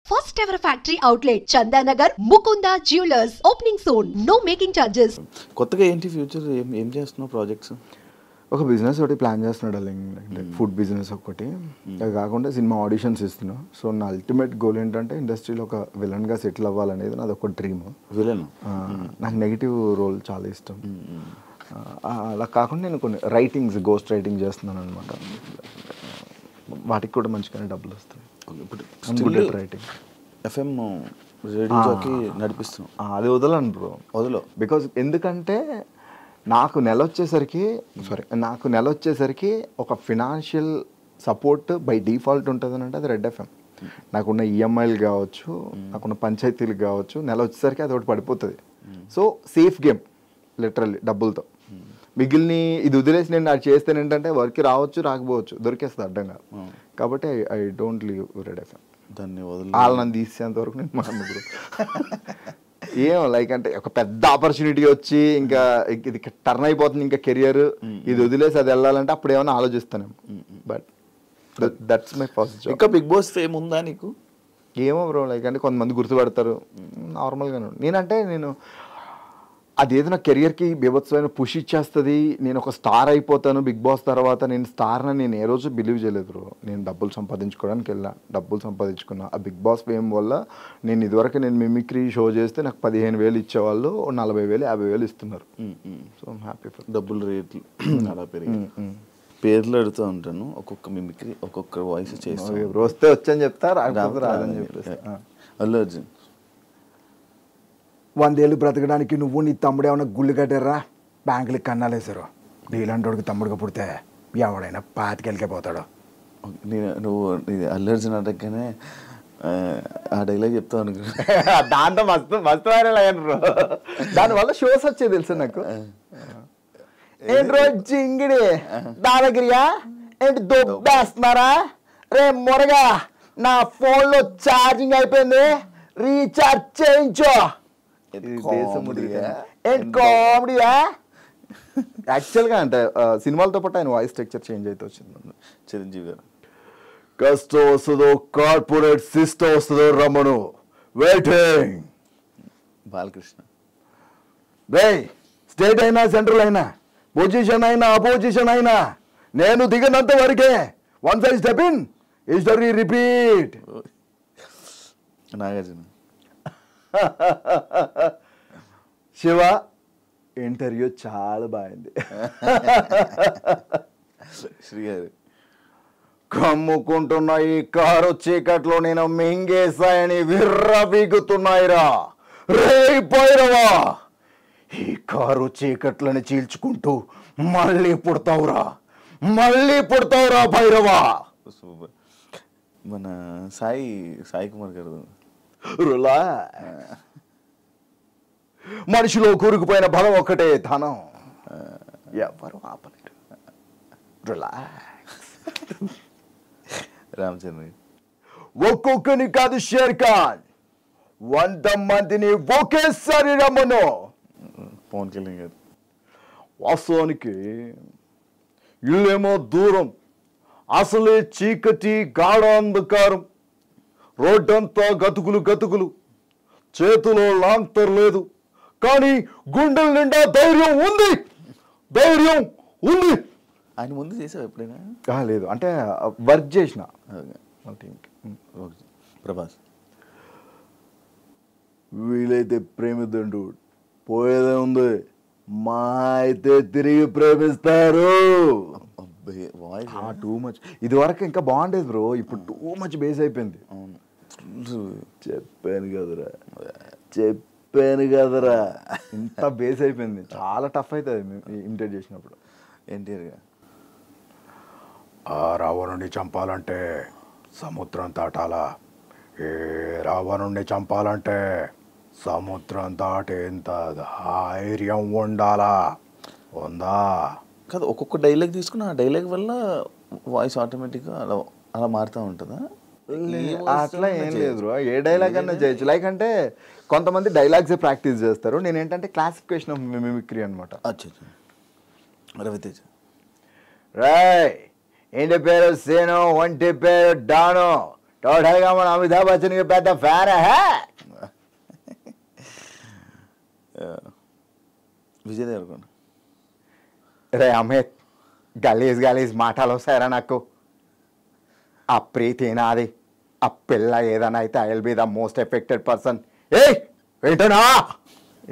First ever factory outlet, Chandanagar, Mukunda Jewelers, opening soon. No making charges. కొత్తగా ఏంటి future ఏం చేస్తున్నావు projects? ఒక బిజినెస్ ఒకటి ప్లాన్ చేస్తున్నాడు అంటే ఫుడ్ బిజినెస్ ఒకటి. అది కాకుండా సినిమా ఆడిషన్స్ ఇస్తున్నా. సో నా అల్టిమేట్ గోల్ ఏంటంటే ఇండస్ట్రీలో ఒక విలన్గా సెటిల్ అవ్వాలనేది నాది ఒక డ్రీమ్. విలన్ నాకు నెగిటివ్ రోల్ చాలా ఇష్టం. అలా కాకుండా నేను కొన్ని గోస్ట్ రైటింగ్ చేస్తున్నాను అనమాట. వాటికి కూడా మంచిగానే డబ్బులు వస్తాయి. ఇప్పుడు రైటింగ్ ఎఫ్ఎం రేడియోకి నడిపిస్తున్నాం. అది వదలను బ్రో, వదలో. బికాజ్ ఎందుకంటే నాకు నెల వచ్చేసరికి ఒక ఫినాన్షియల్ సపోర్ట్ బై డిఫాల్ట్ ఉంటుంది అంటే అది రెడ్ ఎఫ్ఎం. నాకున్న ఈఎంఐలు కావచ్చు, నాకున్న పంచాయతీలు కావచ్చు, నెల వచ్చేసరికి అది ఒకటి పడిపోతుంది. సో సేఫ్ గేమ్ లిటరల్లీ డబ్బులతో. మిగిలిన ఇది వదిలేసి నేను అది చేస్తాను ఏంటంటే వర్క్ రావచ్చు రాకపోవచ్చు, దొరికేస్తుంది అడ్డంగా. కాబట్టి I don't leave red FM. దాన్ని వదిలి వాళ్ళు నన్ను తీసేంత వరకు నేను మాట్లాడు. ఏం లైక్ అంటే ఒక పెద్ద ఆపర్చునిటీ వచ్చి ఇంకా ఇది టర్న్ అయిపోతుంది ఇంకా కెరియర్, ఇది వదిలేసి అది వెళ్ళాలంటే అప్పుడు ఏమైనా ఆలోచిస్తాను. But that's my first job. ఇంకా బిగ్ బాస్ ఫేమ్ ఉందా నీకు? ఏమో బ్రో, లైక్ అంటే కొంతమంది గుర్తుపడతారు నార్మల్గానే. నేను అదేదో నా కెరియర్కి బీభత్సమైన పుష్ ఇచ్చేస్తుంది, నేను ఒక స్టార్ అయిపోతాను బిగ్ బాస్ తర్వాత. నేను స్టార్ని నేను ఏ రోజు బిలీవ్ చేయలేదు బ్రో. నేను డబ్బులు సంపాదించుకోవడానికి డబ్బులు సంపాదించుకున్నా. ఆ బిగ్ బాస్ ఫేమ్ వల్ల నేను ఇదివరకు నేను మిమిక్రీ షో చేస్తే నాకు 15,000 ఇచ్చేవాళ్ళు, 40,000 50,000 ఇస్తున్నారు. So I'm happy for. డబ్బులు రేట్లు అలా పెరిగి పేర్లు అడుగుతూ ఉంటాను. ఒక్కొక్క మిమిక్రీ ఒక్కొక్క వాయిస్ చేస్తాను. వస్తే వచ్చని చెప్తా, రాకపోతే రాదని చెప్పేస్తా. అల్లు అర్జున్ 100 ఏళ్ళు బ్రతకడానికి నువ్వు నీ తమ్ముడు ఏమైనా గుళ్ళు కట్టారా, బ్యాంకులకి కన్నాలేసారు. నీలాంటి తమ్ముడుగా పుడితే ఎవడైనా 25,000కే పోతాడు. నువ్వు అల్లు అర్జున్ అడగగానే ఆ డైలాగ్ చెప్తావు అనుకో. దాంతో మస్తు వైరల్ అయ్యాను. దానివల్ల షోస్ వచ్చేది తెలుసు నాకు. ఏంటి రోజు జింగిడి దాదాగిరియా ఏంటి దొబ్బేస్తున్నారా రే మొరగా, నా ఫోన్లో ఛార్జింగ్ అయిపోయింది, రీఛార్జ్ చేయించో. కామెడీయా యాక్చువల్గా అంటే సినిమాలతో పాటు ఆయన వాయిస్ స్ట్రక్చర్ చేంజ్ అయితే వచ్చింది. చిరంజీవి గారు కష్టం వస్తుందో కార్పొరేట్ సిస్టమ్ వస్తుందో రమ్మను వెయిటింగ్. బాలకృష్ణ రే స్టేట్ అయినా సెంట్రల్ అయినా పొజిషన్ అయినా అపోజిషన్ అయినా నేను దిగినంత వరకే. Once I step in history repeat. Nagarjuna Shiva interview చాలా బాగుంది. శ్రీగారు కమ్ముకుంటున్న ఈ కారు చీకట్లో నేను మింగేశాయని విర్రబీగుతున్నాయిరా రే భైరవా. ఈ కారు చీకట్లని చీల్చుకుంటూ మళ్ళీ పుడతావురా భైరవా. మన సాయి కుమార్ గారు రులా. మనిషిలో కూరుకుపోయిన బలం ఒక్కటే ధనం, ఎవరు ఆపలేరు. రిలాక్స్. రామచంద్ర ఒక్కొక్కని కాదు షేర్ ఖాన్, 100 మందిని ఒకేసారి రమ్మను. పవన్ కళ్యాణ్ గారు వాస్తవానికి ఇల్లేమో దూరం, అసలే చీకటి గాఢ అంధకారం, రోడ్డంతా గతుకులు, చేతిలో లాంతర్ లేదు, కానీ గుండెల నిండా ధైర్యం ఉంది. ఆయన ముందు చేసావు ఎప్పుడైనా? లేదు, అంటే వర్క్ చేసిన ప్రభాస్. వీలైతే ప్రేమిద్దండు, పోయేదే ఉంది, మా అయితే తిరిగి ప్రేమిస్తారు. Too much. ఇది వరకు ఇంకా బాగుండేది బ్రో, ఇప్పుడు టూ మచ్ బేస్ అయిపోయింది. చెప్పాను కదరా ఇంత బేస్ అయిపోయింది. చాలా టఫ్ అవుతుంది ఇమిటేట్ చేసినప్పుడు. ఎన్టీఆర్గా ఆ రావణుడిని చంపాలంటే సముద్రం దాటాలా, ఏ రావణుడిని చంపాలంటే సముద్రం దాటేంత ధైర్యం ఉండాలా, ఉందా కాదు. ఒక్కొక్క డైలాగ్ తీసుకుని ఆ డైలాగ్ వల్ల వాయిస్ ఆటోమేటిక్గా అలా మారుతూ ఉంటుందా? అట్లా ఏం లేదు. ఏ డైలాగ్ అన్నా చేయొచ్చు. లైక్ అంటే కొంతమంది డైలాగ్సే ప్రాక్టీస్ చేస్తారు, నేను ఏంటంటే క్లాసిఫికేషన్ ఆఫ్ మిమిక్రీ అనమాట. రవితేజ రాయ్ ఏంటి పేరు సేను, ఒంటి పేరు డాను, టోటల్గా మన అమితాబ్ బచ్చన్కి పెద్ద ఫ్యాన్. విజయ్ దేవరకొండ. రే అమిత్, గలీజ్ మాటలు వస్తాయరా నాకు. ఆ ప్రీతి నాది, ఆ పిల్ల ఏదైనా అయితే I will be the most affected person. ఏంటనా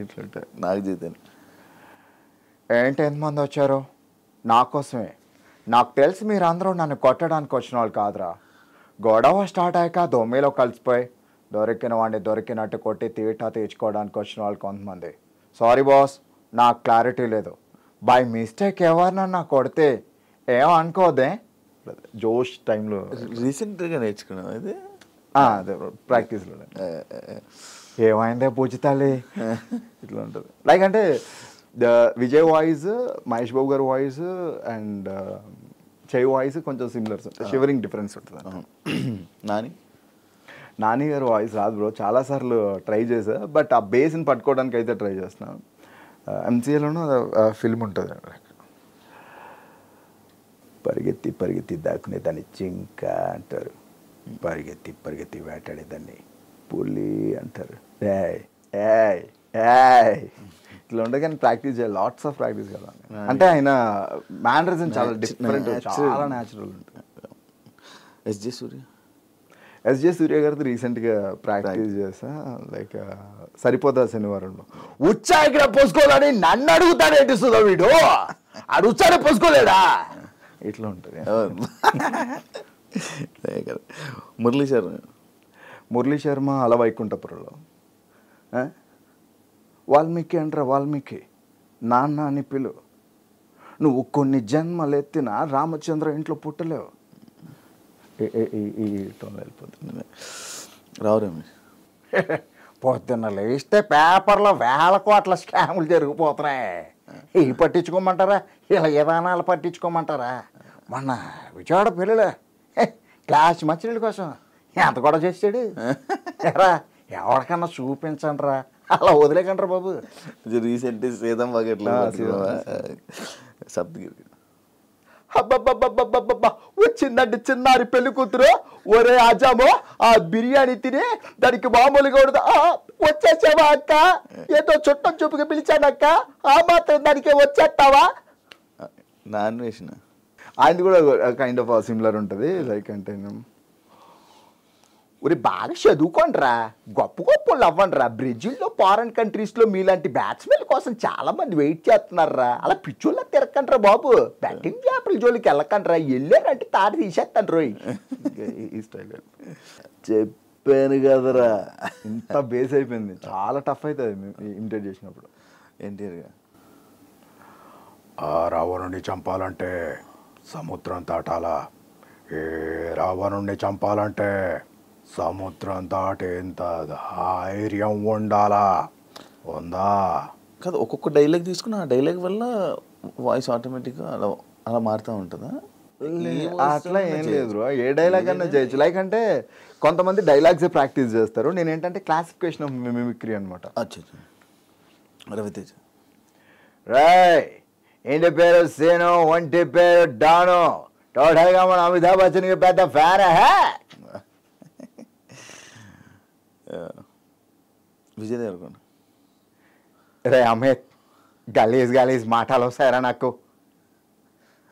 ఇట్లుంటాయి నాకు జీతాను. ఏంటి ఎంతమంది వచ్చారు నా కోసమే? నాకు తెలిసి మీరు అందరూ నన్ను కొట్టడానికి వచ్చిన వాళ్ళు కాదురా. గొడవ స్టార్ట్ అయ్యాక దొమ్మిలో కలిసిపోయి దొరికిన వాడిని దొరికినట్టు కొట్టి తీటా తీర్చుకోవడానికి వచ్చిన వాళ్ళు కొంతమంది. సారీ బాస్, నాకు క్లారిటీ లేదు. బై మిస్టేక్ ఎవరినన్నా కొడితే ఏమనుకోదే. జోష్ టైంలో రీసెంట్గా నేర్చుకున్నాం ఇది. అదే ప్రాక్టీస్లో ఏమైందే పూజితాలి ఇట్లా ఉంటుంది. లైక్ అంటే విజయ్ వాయిస్, మహేష్ బాబు గారి వాయిస్ అండ్ చెయ్యి వాయిస్ కొంచెం సిమిలర్స్, షివరింగ్ డిఫరెన్స్ ఉంటుంది. నాని గారి వాయిస్ రాదు బ్రో, చాలాసార్లు ట్రై చేసా, బట్ ఆ బేస్ని పట్టుకోవడానికి అయితే ట్రై చేస్తున్నాను. ఎంసీఏలోనూ ఫిల్మ్ ఉంటుంది, పరిగెత్తి దాక్కునే దాన్ని జింక అంటారు, పరిగెత్తి వేటాడేదాన్ని పులి అంటారు. ఇట్లా ఉండే కానీ ప్రాక్టీస్ చేయాలి, లాట్స్ ఆఫ్ ప్రాక్టీస్ కదా. అంటే ఆయన మేనరిజం చాలా డిఫరెంట్, చాలా న్యాచురల్ ఉంటుంది. ఎస్జే సూర్య గారితో రీసెంట్గా ప్రాక్టీస్ చేసా. లైక్ సరిపోతా శనివారంలో ఉచ్చాయిక్కడ పోసుకోవాలని నన్ను అడుగుతాడు ఏంటిస్తుందా వీడు, ఆడు ఉచ్చారే పోసుకోలేడా ఇట్లా ఉంటుంది. మురళీ శర్మ అలా వైకుంఠపురంలో వాల్మీకి అంటారా, వాల్మీకి నాన్న అని పిలు, నువ్వు కొన్ని జన్మలెత్తిన రామచంద్ర ఇంట్లో పుట్టలేవు. ఈ టోన్లో వెళ్ళిపోతుంది. రావురేమి పొద్దున్న లేస్తే పేపర్లో వేల కోట్ల స్కాములు జరిగిపోతున్నాయి. ఇవి పట్టించుకోమంటారా, ఇలా విధానాలు పట్టించుకోమంటారా? మొన్న విజయవాడ పెళ్ళిలో క్లాస్ మంచినీళ్ళ కోసం ఎంత కూడా చేసాడు ఎరా, ఎవరికన్నా చూపించండి రా, అలా వదిలేకంటారా బాబు. రీసెంట్ సీతం బకెట్లో సప్తగిరి అబ్బబ్బబ్బబ్బబ్బబ్బా, వచ్చిందండి చిన్నారి పెళ్లి కూతురు. ఒరే ఆజామో, ఆ బిర్యానీ తిని దానికి మామూలుగా ఉండదు. వచ్చేసావా అక్క, ఏదో చుట్టం చూపుగా పిలిచానక్క, ఆ మాత్రం దానికి వచ్చేస్తావా? నాన్ వేసిన ఆయనది కూడా కైండ్ ఆఫ్ సిమిలర్ ఉంటుంది. లైక్ అంటే ఒరే బాగా చదువుకోండిరా, గొప్ప వాళ్ళు అవ్వండిరా. బ్రెజిల్లో ఫారెన్ కంట్రీస్లో మీలాంటి బ్యాట్స్మెన్ కోసం చాలా మంది వెయిట్ చేస్తున్నారా. అలా పిచ్చోళ్ళ తిరగకండ్రా బాబు, బ్యాటింగ్ చేపల జోలికి వెళ్ళకండ్రా, వెళ్ళారంటే తాడు తీసేస్తాను రోయ్. ఈ స్టైల్ చెప్పాను కదరా, ఇంత బేస్ అయిపోయింది, చాలా టఫ్ అవుతుంది ఇమిటేట్ చేసినప్పుడు. ఎన్టీఆర్గా రావణుడిని చంపాలంటే సముద్రం దాటాలా, ఏ రావణుడిని చంపాలంటే సముద్రం దాటేంత ధైర్యం ఉండాలా, ఉందా? కాదు, ఒక్కొక్క డైలాగ్ తీసుకుని ఆ డైలాగ్ వల్ల వాయిస్ ఆటోమేటిక్గా అలా అలా మారుతూ ఉంటుందా? అట్లా ఏం లేదు, ఏ డైలాగ్ అన్నా చేయొచ్చు. లైక్ అంటే కొంతమంది డైలాగ్సే ప్రాక్టీస్ చేస్తారు, నేను ఏంటంటే క్లాసిఫికేషన్ ఆఫ్ మిమిక్రీ అనమాట. రవితేజ రాయ్, ఇంటి పేరు సేను, ఒంటి పేరు డాను, టోటల్గా మన అమితాబ్ బచ్చన్కి పెద్ద ఫ్యాన్. విజయ్ దేవరకొండ. రే అమిత్, గలీజ్ మాటలు వస్తాయరా నాకు.